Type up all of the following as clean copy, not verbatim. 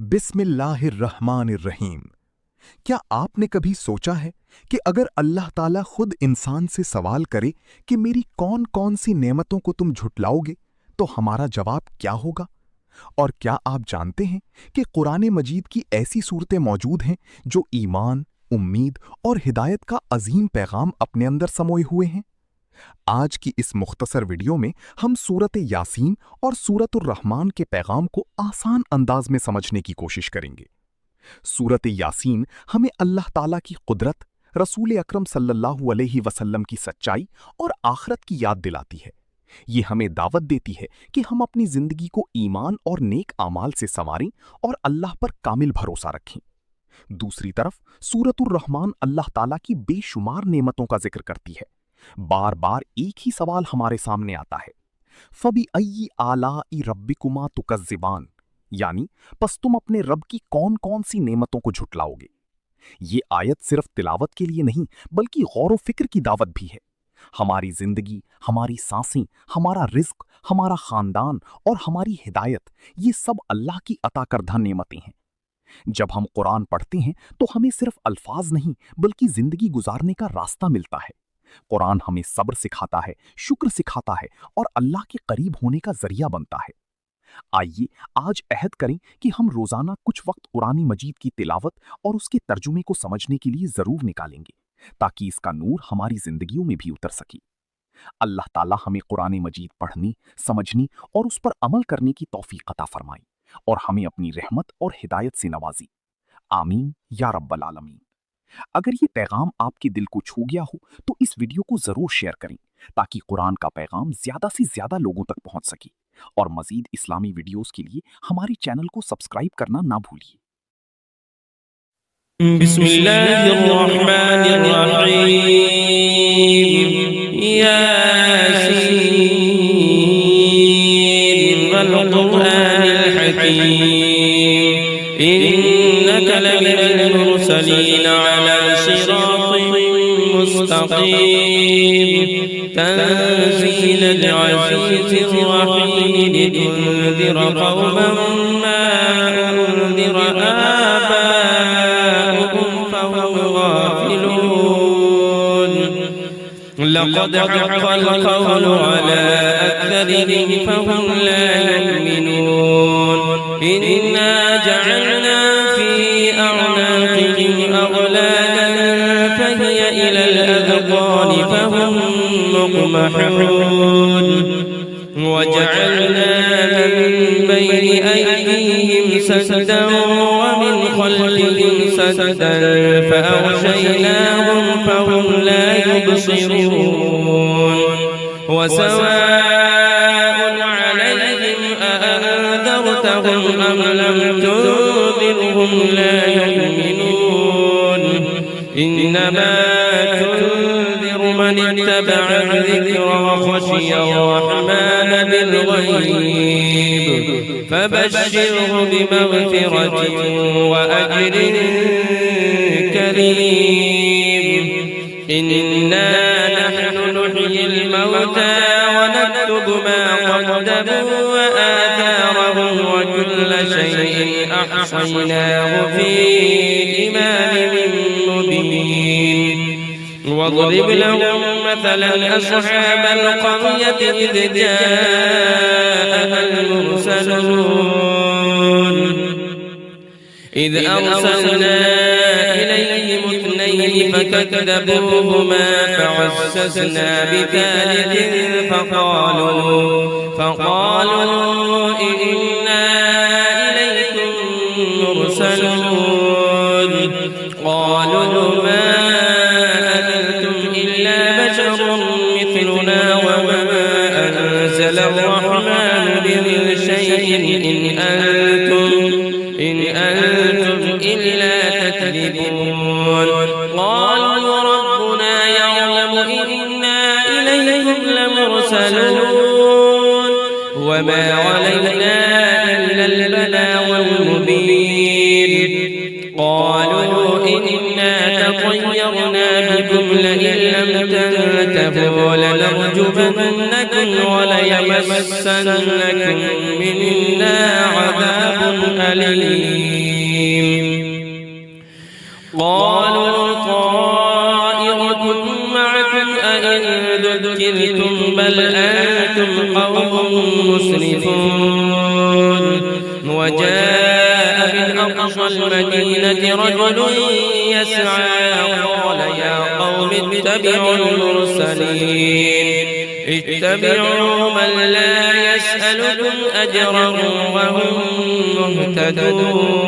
बिस्मिल्लाहिर्रहमानिर्रहीम। क्या आपने कभी सोचा है कि अगर अल्लाह ताला खुद इंसान से सवाल करे कि मेरी कौन कौन सी नेमतों को तुम झुटलाओगे, तो हमारा जवाब क्या होगा? और क्या आप जानते हैं कि कुरान मजीद की ऐसी सूरतें मौजूद हैं जो ईमान, उम्मीद और हिदायत का अजीम पैगाम अपने अंदर समोए हुए हैं? आज की इस मुख्तसर वीडियो में हम सूरत यासीन और सूरतुर रहमान के पैगाम को आसान अंदाज में समझने की कोशिश करेंगे। सूरत यासीन हमें अल्लाह ताला की कुदरत, रसूल अकरम सल्लल्लाहु अलैहि वसल्लम की सच्चाई और आखिरत की याद दिलाती है। ये हमें दावत देती है कि हम अपनी जिंदगी को ईमान और नेक आमाल से संवारें और अल्लाह पर कामिल भरोसा रखें। दूसरी तरफ सूरतुर रहमान अल्लाह ताला की बेशुमार नेमतों का जिक्र करती है। बार बार एक ही सवाल हमारे सामने आता है, फबी अय्यी आलाई रब्बिकुमा तुकज़्ज़िबान, यानी पस तुम अपने रब की कौन कौन सी नेमतों को झुटलाओगे। ये आयत सिर्फ तिलावत के लिए नहीं बल्कि गौर व फिक्र की दावत भी है। हमारी जिंदगी, हमारी सांसें, हमारा रिज्क, हमारा खानदान और हमारी हिदायत, ये सब अल्लाह की अता करदा नेमतें हैं। जब हम कुरान पढ़ते हैं तो हमें सिर्फ अल्फाज नहीं बल्कि जिंदगी गुजारने का रास्ता मिलता है। कुरान हमें सब्र सिखाता है, शुक्र सिखाता है और अल्लाह के करीब होने का जरिया बनता है। आइए आज अहद करें कि हम रोजाना कुछ वक्त कुरान मजीद की तिलावत और उसके तर्जुमे को समझने के लिए जरूर निकालेंगे, ताकि इसका नूर हमारी जिंदगियों में भी उतर सके। अल्लाह ताला हमें कुरान मजीद पढ़ने, समझने और उस पर अमल करने की तौफीक अता फरमाए और हमें अपनी रहमत और हिदायत से नवाजी। आमीन या रब्बल आलमीन। अगर ये पैगाम आपके दिल को छू गया हो तो इस वीडियो को जरूर शेयर करें, ताकि कुरान का पैगाम ज्यादा से ज्यादा लोगों तक पहुंच सके। और मजीद इस्लामी वीडियोस के लिए हमारे चैनल को सब्सक्राइब करना ना भूलिए। बिस्मिल्लाहिर्रहमानिर्रहीम। यासीन वल क़ुरआनिल हकीम, इन्नका लमिनल मुरसलीन अला सिरातिन मुस्तक़ीम, तंज़ीलल अज़ीज़िर रहीम, लितुनज़िर क़ौमन मा उनज़िर आबाउहुम फहुम गाफ़िलून, लक़द हक़्क़ल क़ौलु अला अक्सरिहिम फहुम ला युमिनून, इन्ना जअलना फी अअनाक़िहिम अग़लालन फहिय इलल अज़क़ान फहुम मुक़महून, वजअलना मिन बैनि अयदीहिम सद्दन वमिन ख़ल्फ़िहिम सद्दन फ़अग़शयनाहुम फ़हुम ला युबसिरून, वसवाअ अलैहिम अअन्ज़रतहुम अम लम तुनज़िरहुम ला युमिनून, इन्नमा तुनज़िरु मन इत्तबअ الذِّكْرَ وخشي الرحمن بالغيب فبشره بمغفرة وأجر كريم. إنا نحن نحيي الموتى ونكتب ما قدموا وآثارهم وكل شيء أحصيناه في إمام مبين. واضرب لهم مثلا أصحاب القرية إذ جاءها المرسلون إذ أرسلنا إليهم اثنين فكذبوهما فعززنا بثالث فقالوا إنا إليكم مرسلون. قالوا ما أنتم إلا بشر مثلنا وما أنزل الرحمن من شيء إن أنتم إلا تكذبون. قالوا ربنا يعلم إنا إليكم لمرسلون وما علينا إلا البلاغ المبين. قالوا إنا تطيرنا بكم لئن لم تنتهوا لنرجمنكم وليمسنكم منا عذاب أليم. قالوا طائركم معكم أئن ذكرتم بل أنتم قوم مسرفون. وجاء من أقصى المدينة رجل يسعى قال يا قوم اتبعوا المرسلين اتبعوا من لا يسألكم أجرا وهم مهتدون.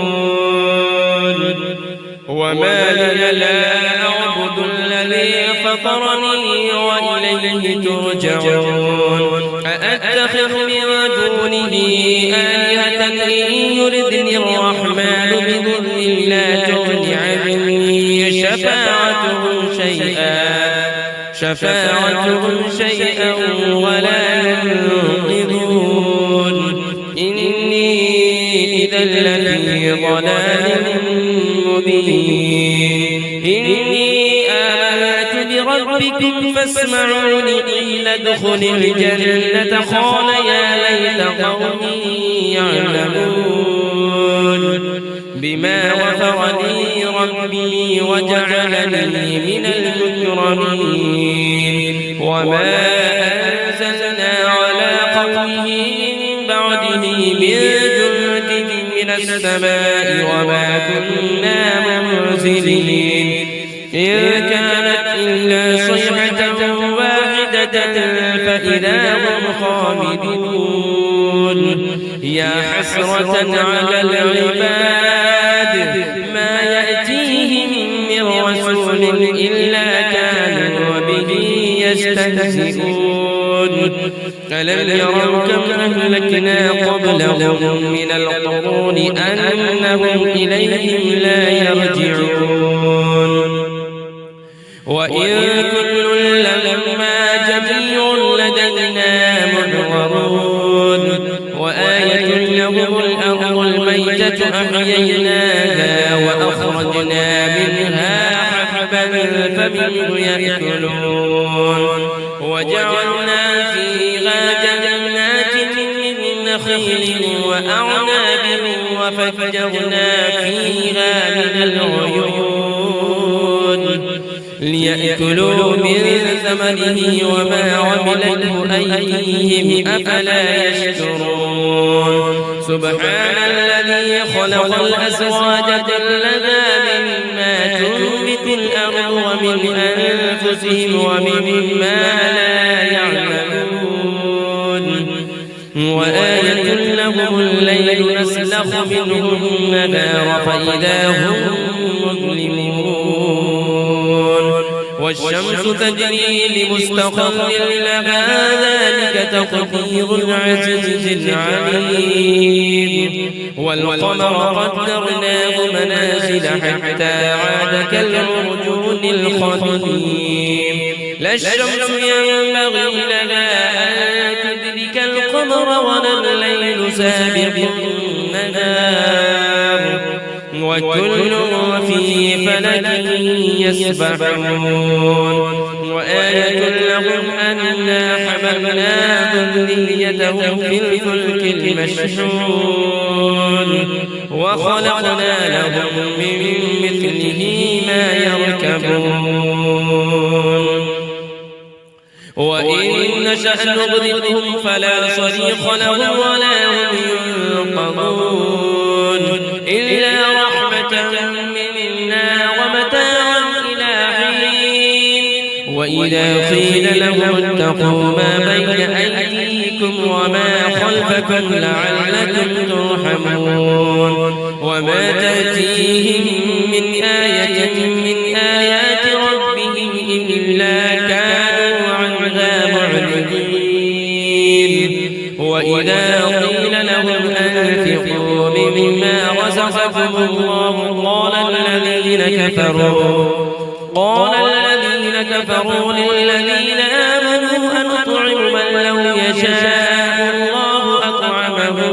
وما لي لا أعبد الذي فطرني وإليه ترجعون. أأتخذ من دونه آلهة إن يردني الرحمن بضر لا تغن عني شفاعتهم شيئا ولا ينقذون. إني إذا لفي ضلال مبين. إني آمنت بربكم فاسمعون قيل ادخل الجنة قال يا ليت قومي يعلمون بما غفر لي ربي وجعلني من المكرمين. وما أنزلنا على قومه من بعده من جند من السماء وما كنا منزلين. إن كانت إلا صيحة واحدة فإذا هم خامدون. يا حسرة على العباد ما يأتيهم من رسول إلا كانوا به يستهزئون. ألم يروا كم أهلكنا قبلهم من القرون أنهم إليهم لا يرجعون. وإن كل لما جميع لدينا محضرون. وآية لهم الأرض الميتة أحييناها وأخرجنا منها حبا فمنه يأكلون. وجعلنا فيها جنات من نخيل وأعناب وفجرنا فيها من العيون ليأكلوا من ثمره وما عملته أيديهم أفلا يشكرون. سبحان الذي خلق الأزواج كلها مما تنبت الأرض ومن أنفسهم ومما لا يعلمون. وآية لهم الليل نسلخ منه النهار فإذا هم مظلمون. والشمس تجري لمستقر لها ذلك تقدير العزيز العليم. والقمر قدرناه منازل حتى عاد كالعرجون القديم. لا الشمس ينبغي لها أن تدرك القمر ولا الليل سابق النهار وكل في فلك يسبحون. وآية لهم أنا حملنا ذريتهم في الفلك المشحون وخلقنا لهم من مثله ما يركبون. وإن نشأ نغرقهم فلا صريخ لهم ولا هم ينقذون إلا رحمة منا ومتاعا إلى حين. وإذا قيل لهم اتقوا ما بين أيديكم وما خلفكم لعلكم ترحمون. وما تأتيهم من آية من آيات ربهم إلا كانوا عنها معرضين. وإذا قيل لهم أنفقوا مما رزقكم الله قال الذين كفروا للذين آمنوا أنطعم من لو يشاء الله أطعمه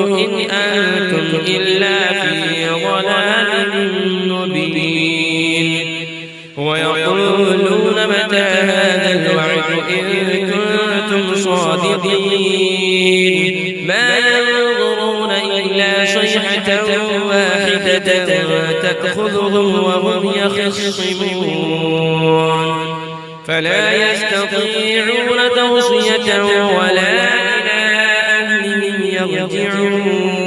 إن أنتم إلا في ضلال مبين. ويقولون متى هذا الوعد إن كنتم صادقين. ما ينظرون إلا صيحة واحدة تأخذهم وهم يخصمون فلا يستطيعون توصية ولا إلى أهلهم يرجعون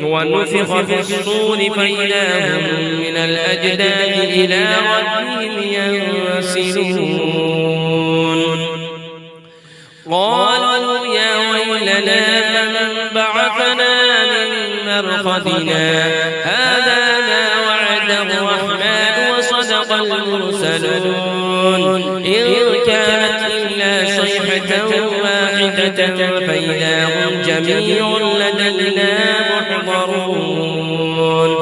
ونفخ في الصور فإذا هم من الأجداث إلى ربهم ينسلون قالوا يا ويلنا من بعثنا من مرقدنا هذا ما وعد الرحمن وصدق المرسلون إن كانت إلا صيحة واحدة فإذا هم جميع لدينا محضرون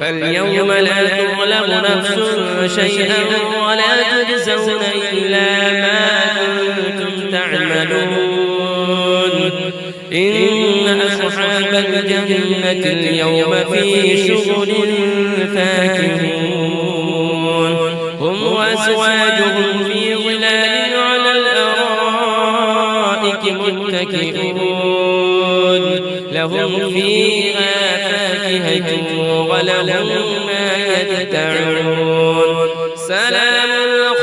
فاليوم لا تظلم نفس شيئا ولا تجزون إلا ما كنتم تعملون إن أصحاب الجنة اليوم في شغل فاكهون هم وأزواجهم في ظلال على الأرائك متكئون لهم فيها فاكهة ولهم ما يدعون سلام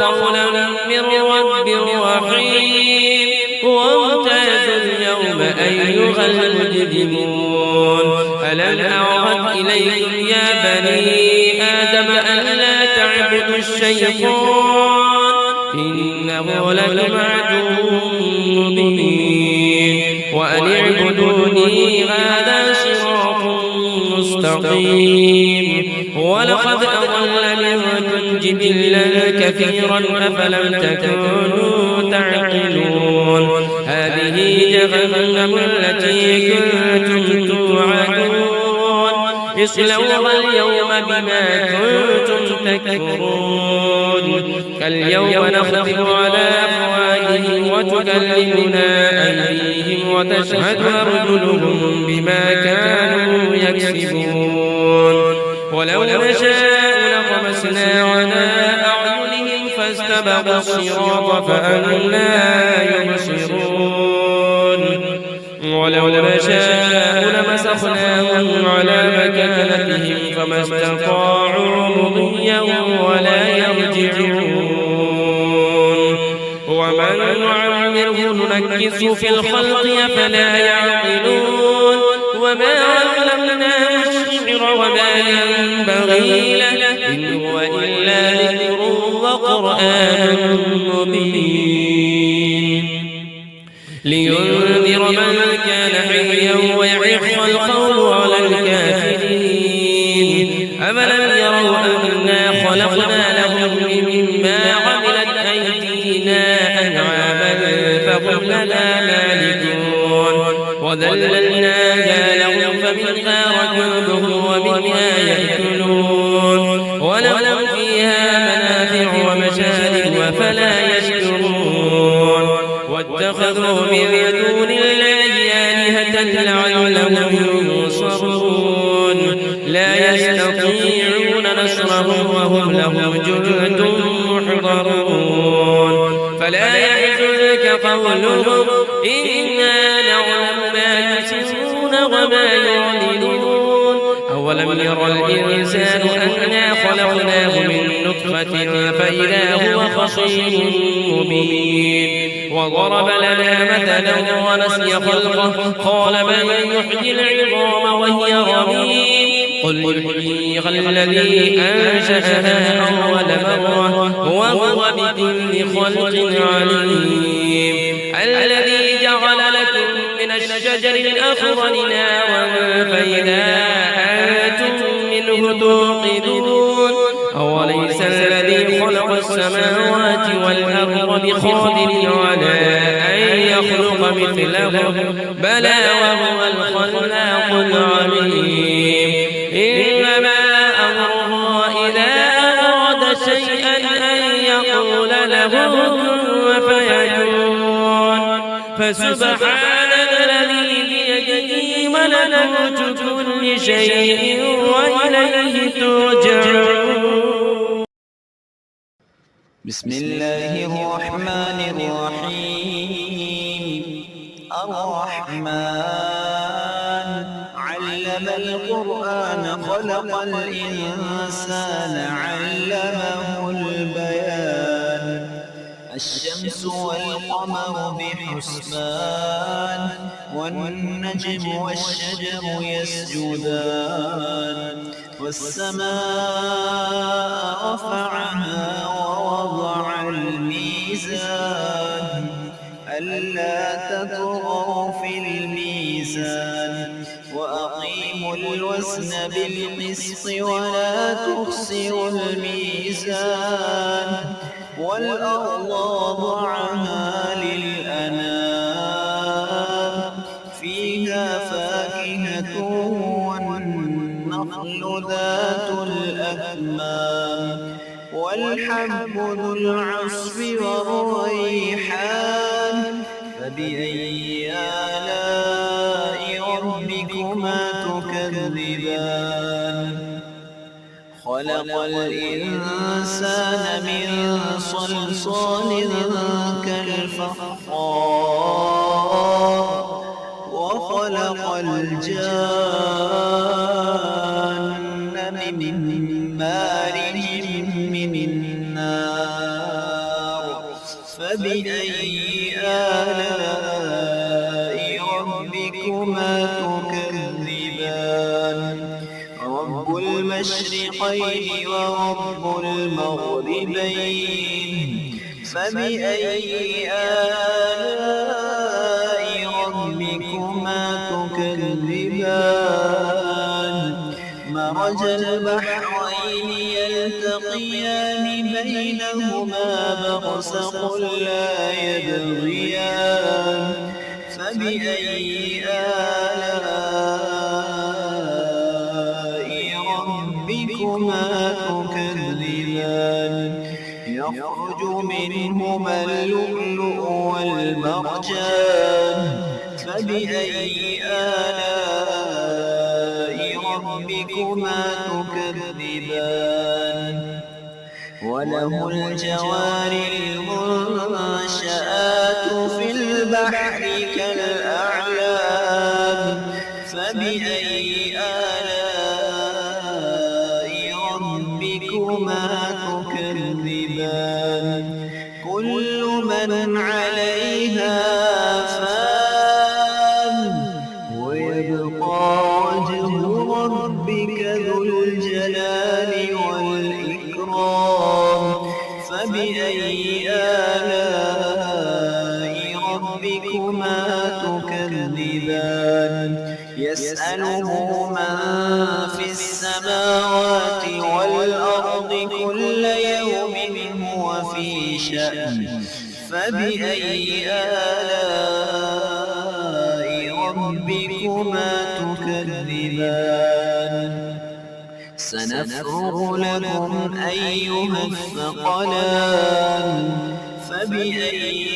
قولا من رب رحيم وامتازوا اليوم أيها المجرمون ألم أعهد إليكم يا بني آدم ألا تعبدوا الشيطان إنه لكم عدو مبين وأن اعبدوني هذا صراط مستقيم ولقد أضل منكم جبلا كثيرا أفلم تكونوا تعقلون هذه جهنم التي كنتم توعدون اصلوها اليوم بما كنتم تكفرون فاليوم نختم على أفواههم وتكلمنا أيديهم وتشهد أرجلهم بما كانوا يكسبون ولو نشاء لطمسنا على أعينهم فاستبقوا الصراط فأنى يبصرون ولو نشاء لمسخناهم على مكانتهم فما استطاعوا مضيا ولا يرجعون ومن نعمره ننكسه في الخلق أفلا يعقلون وما علمناه الشعر وما ينبغي له إن هو إلا ذكر وقرآن مبين لينذر من كان حيا ويحق القول على الكافرين أفلم يروا أنا خلقنا لهم مما عملت أيدينا أنعاما فهم لنا مالكون وذللناها لهم فمنها ركوبهم ومنها يأكلون ولهم فيها منافع ومشارب فلا يشكرون واتخذوا من دون الله آلهة لعلهم ينصرون لا يستطيعون نصرهم وهم لهم جند محضرون فلا يحزنك قولهم إنا نعلم ما يسرون وما يعلنون أولم يرى الإنسان أنا خلقناه من نطفة فإذا هو خصيم مبين وضرب لنا مثلا ونسي خلقه قال من يحيي العظام وهي رميم قل يحييها الذي أنشأها أول مرة وهو بكل خلق عليم الذي جعل لكم من الشجر الأخضر نارا فإذا أنتم منه توقدون أوليس الذي خلق السماوات والأرض بقادر على أن يخلق مثلهم بلى وهو الخلاق العليم إنما أمره إذا أراد شيئا أن يقول له كن فيكون فسبحان الذي بيده ملكوت كل شيء وإليه ترجعون. بسم الله الرحمن الرحيم الرحمن علم القرآن خلق الإنسان علمه البيان الشمس والقمر بحسبان والنجم والشجر يسجدان والسماء رفعها ووضع الميزان ألا تطغوا في الميزان وأقيموا الوزن بالقسط ولا تخسروا الميزان والأرض وضعها للأنام فيها فاكهة والنخل ذات الأكمام والحب ذو العصف والريحان فبأي آلاء ربكما تكذبان خلق الإنسان من صلصال كالفخار وخلق الجان من مارج من النار فبأي آلاء ربكما تكذبان رب المشرقين ورب المغربين فبأي آلاء ربكما تكذبان مرج البحرين يلتقيان بينهما برزخ لا يبغيان فبأي آلاء ربكما تكذبان يخرج منهما اللؤلؤ والمرجان فبأي آلاء ربكما تكذبان وله الجوار المنشآت في البحر كالأعلام فبأي آلاء ربكما تكذبان كل من عليها فان ويبقى وجه ربك ذو الجلال والإكرام فبأي آلاء ربكما تكذبان يسأله من في السماوات والأرض كل يوم هو في شأن فبأي آلاء ربكما تكذبان سنفرغ لكم أيها الثقلان فبأي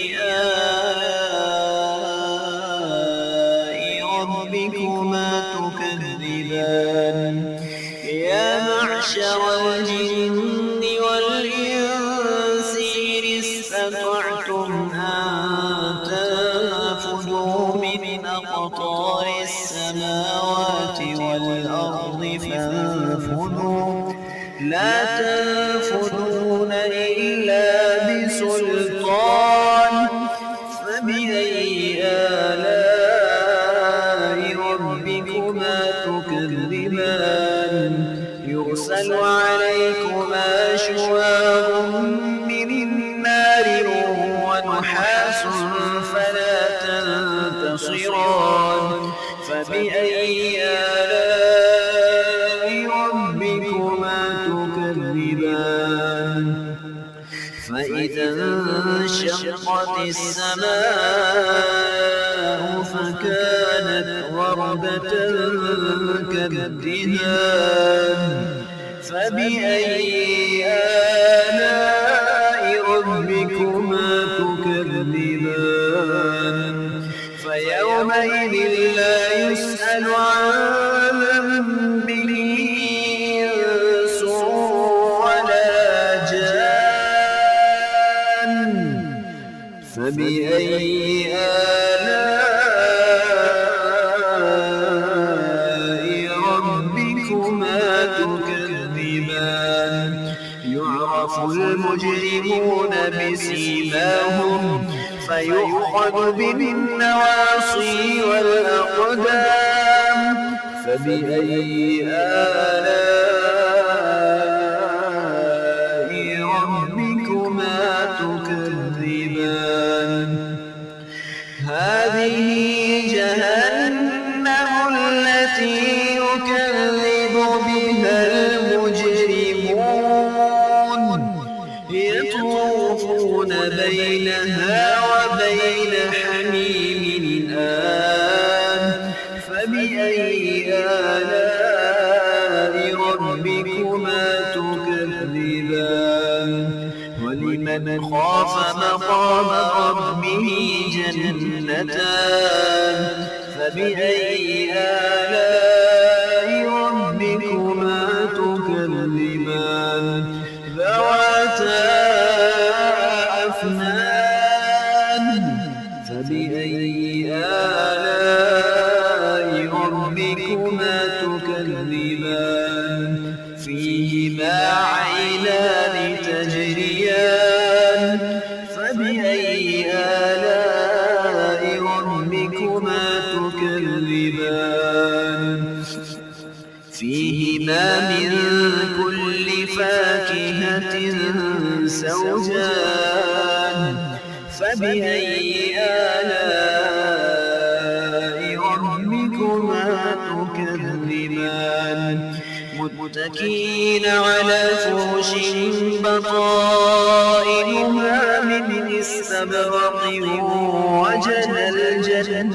آلاء ربكما تكذبان يا معشر الجن والإنس إن استطعتم أن تنفذوا من أقطار السماوات والأرض فانفذوا لا تنفذون إلا بسلطان فبأي آلاء ربكما تكذبان يرسل عليكما شواظ من نار ونحاس فلا تنتصران فبأي آلاء ربكما تكذبان فإذا انشقت السماء فكانت وردة كالدهان فبأي آلاء ربكما تكذبان فيومئذ لا يسأل عن ذنبه إنس ولا جان فبأي آلاء ربكما تكذبان يعرف المجرمون بسيماهم فيؤخذ بالنواصي والأقدام فبأي آلاء ربكما تكذبان هذه جهنم التي يكذب بها المجرمون يطوفون بينها وبين حميم آن فبأي آلاء ربكما تكذبان ولمن خاف مقام ربه جنتان فبأي آلاء ربكما تكذبان ذواتا أفنان فبأي آلاء ربكما تكذبان فيهما عينان تجريان فبأي آلاء ربكما تكذبان فيهما من كل فاكهة زوجان فبأي آلاء ربكما تكذبان متكئين على فرش بطائنها من استبرق وجنى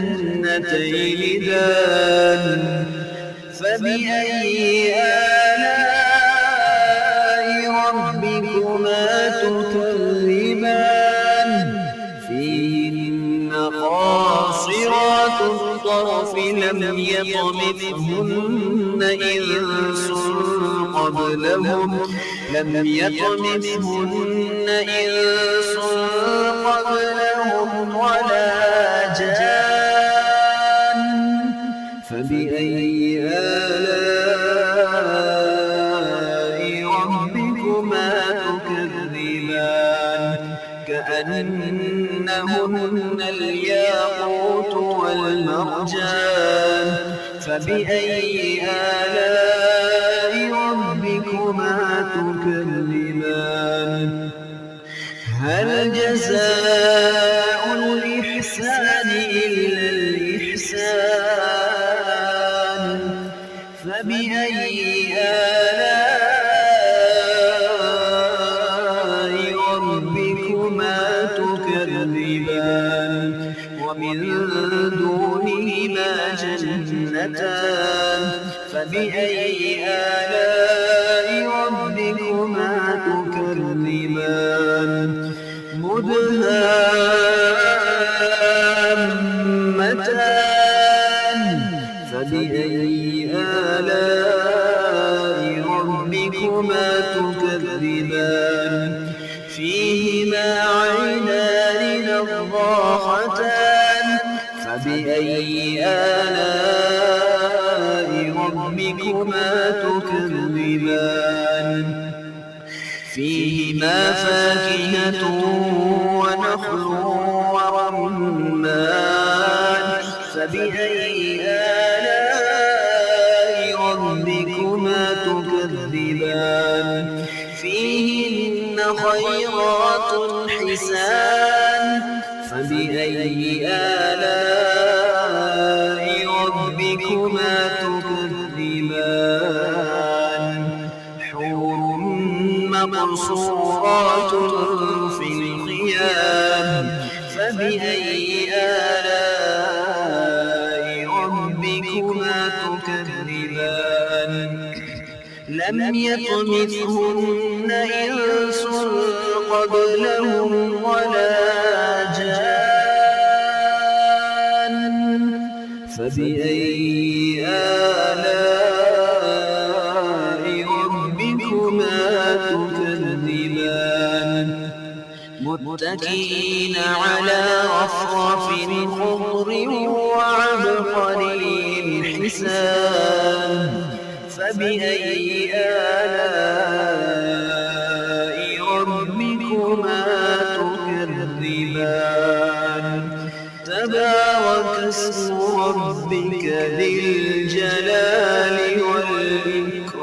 الجنتين دان فبأي آلاء ربكما تكذبان فيهن قاصرات الطرف لم يطمثهن إنس قبلهم ولا جان فبأي آلاء ربكما تكذبان كأنهن الياقوت والمرجان فبأي آلاء ربكما تكذبان هل جزاء الإحسان إلا الإحسان فبأي آلاء ربكما تكذبان ومن دونهما جنتان فبأي آلاء ربكما تكذبان مدهامتان فبأي آلاء ربكما تكذبان فيهما عينان نضاختان فبأي آلاء ربكما تكذبان فيهما فاكهة ونخل ورمان فبأي آلاء ربكما تكذبان فيهن خيرات حسان فبأي آلاء ربكما تكذبان حور مقصورات في الخيام فبأي آلاء ربكما تكذبان لم يطمثهن إنس قبلهم ولا جان فبأي آلاء ربكما تكذبان متكئين على رفرف خضر وعبقري حسان فبأي آلاء ربكما تكذبان تبارك اسم ربك ذي الجلال والإكرام